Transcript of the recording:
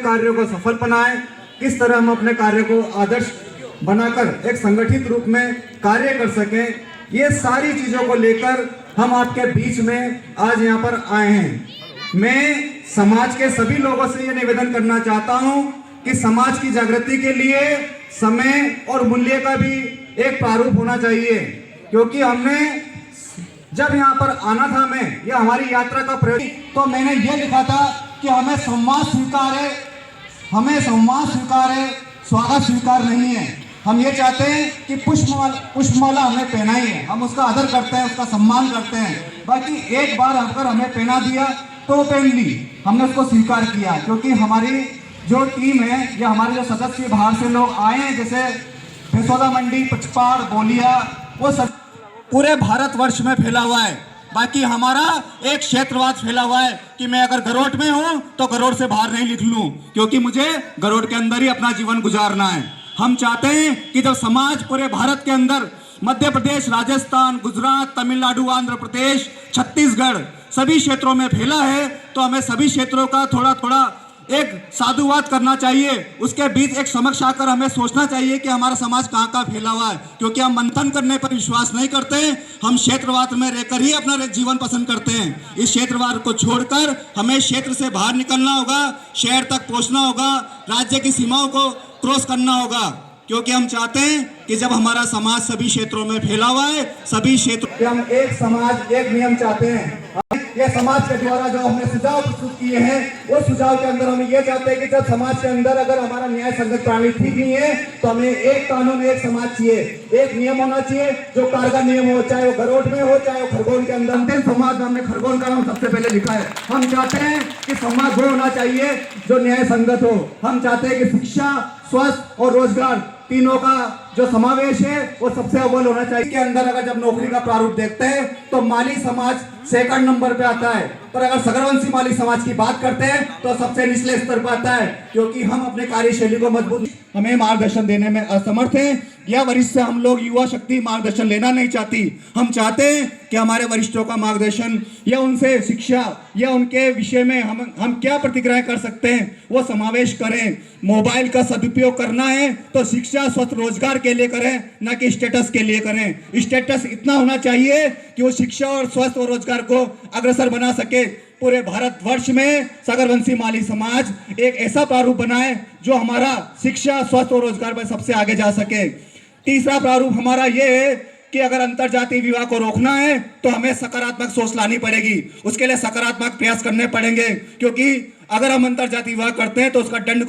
कार्यों को सफल बनाएं, किस तरह हम अपने कार्य को आदर्श बनाकर एक संगठित रूप में कार्य कर सकें, ये सारी चीज़ों को लेकर हम आपके बीच में आज यहाँ पर आए हैं। मैं समाज के सभी लोगों से ये निवेदन करना चाहता हूँ कि समाज की जागृति के लिए समय और मूल्य का भी एक प्रारूप होना चाहिए, क्योंकि हमने जब यहाँ पर आना था, मैं यह हमारी यात्रा का प्रयोग, तो मैंने ये लिखा था कि हमें संवाद स्वीकार है, हमें संवाद स्वीकार है, स्वागत स्वीकार नहीं है। हम ये चाहते हैं कि पुष्पमाला हमें पहनाई है, हम उसका आदर करते हैं, उसका सम्मान करते हैं। बाकी एक बार अगर हमें पहना दिया तो पहन ली, हमने उसको स्वीकार किया, क्योंकि हमारी जो टीम है या हमारे जो सदस्य बाहर से लोग आए हैं, जैसे भैंसोदा मंडी, पचपाड़, बोलिया, वो सब पूरे भारतवर्ष में फैला हुआ है। बाकी हमारा एक क्षेत्रवाद फैला हुआ है कि मैं अगर गरोट में हूं तो गरोट से बाहर नहीं निकलूं लूं, क्योंकि मुझे गरोट के अंदर ही अपना जीवन गुजारना है। हम चाहते हैं कि जब समाज पूरे भारत के अंदर मध्य प्रदेश, राजस्थान, गुजरात, तमिलनाडु, आंध्र प्रदेश, छत्तीसगढ़ सभी क्षेत्रों में फैला है, तो हमें सभी क्षेत्रों का थोड़ा थोड़ा एक साधुवाद करना चाहिए। उसके बीच एक समक्ष आकर हमें सोचना चाहिए कि हमारा समाज कहाँ कहाँ फैला हुआ है, क्योंकि हम मंथन करने पर विश्वास नहीं करते, हम क्षेत्रवाद में रहकर ही अपना जीवन पसंद करते हैं। इस क्षेत्रवाद को छोड़कर हमें क्षेत्र से बाहर निकलना होगा, शहर तक पहुँचना होगा, राज्य की सीमाओं को क्रॉस करना होगा, क्योंकि हम चाहते हैं कि जब हमारा समाज सभी क्षेत्रों में फैला हुआ है, सभी क्षेत्रों हम एक समाज एक नियम चाहते हैं। ये समाज के द्वारा जो हमने सुझाव प्रस्तुत किए हैं, वो सुझाव के अंदर हम ये चाहते हैं कि जब समाज के अंदर अगर हमारा न्याय संगत प्रणाली ठीक नहीं है, तो हमें एक कानून, एक समाज चाहिए, एक नियम होना चाहिए जो कारगर नियम हो, चाहे वो गरोट में हो, चाहे वो खरगोन के अंदर। अंतिम समाज में हमने खरगोन का नाम सबसे पहले लिखा है। हम चाहते हैं कि समाज वो होना चाहिए जो न्याय संगत हो। हम चाहते हैं कि शिक्षा, स्वास्थ्य और रोजगार तीनों का जो समावेश है वो सबसे अव्वल होना चाहिए। के अंदर अगर जब नौकरी का प्रारूप देखते हैं तो माली समाज सेकंड नंबर पे आता है, पर अगर सगरवंशी माली समाज की बात करते हैं तो सबसे निचले स्तर पर आता है, क्योंकि हम अपने कार्यशैली को मजबूत, हमें मार्गदर्शन देने में असमर्थ हैं, या वरिष्ठ से हम लोग युवा शक्ति मार्गदर्शन लेना नहीं चाहती। हम चाहते हैं कि हमारे वरिष्ठों का मार्गदर्शन या उनसे शिक्षा या उनके विषय में हम क्या प्रतिक्रिया कर सकते हैं वो समावेश करें। मोबाइल का सदुपयोग करना है तो शिक्षा, स्वस्थ, रोजगार के लिए करें, ना कि स्टेटस के लिए करें। स्टेटस इतना होना चाहिए कि वो शिक्षा और स्वस्थ और रोजगार को अग्रसर बना सके। पूरे भारतवर्ष में सगरवंशी माली समाज एक ऐसा प्रारूप बनाए जो हमारा शिक्षा, स्वास्थ्य और रोजगार पर सबसे आगे जा सके। तीसरा प्रारूप हमारा ये है कि अगर अंतरजातीय विवाह को रोकना है तो हमें सकारात्मक सोच लानी पड़ेगी, उसके लिए सकारात्मक प्रयास करने पड़ेंगे, क्योंकि अगर हम अंतरजातीय विवाह करते हैं तो उसका दंड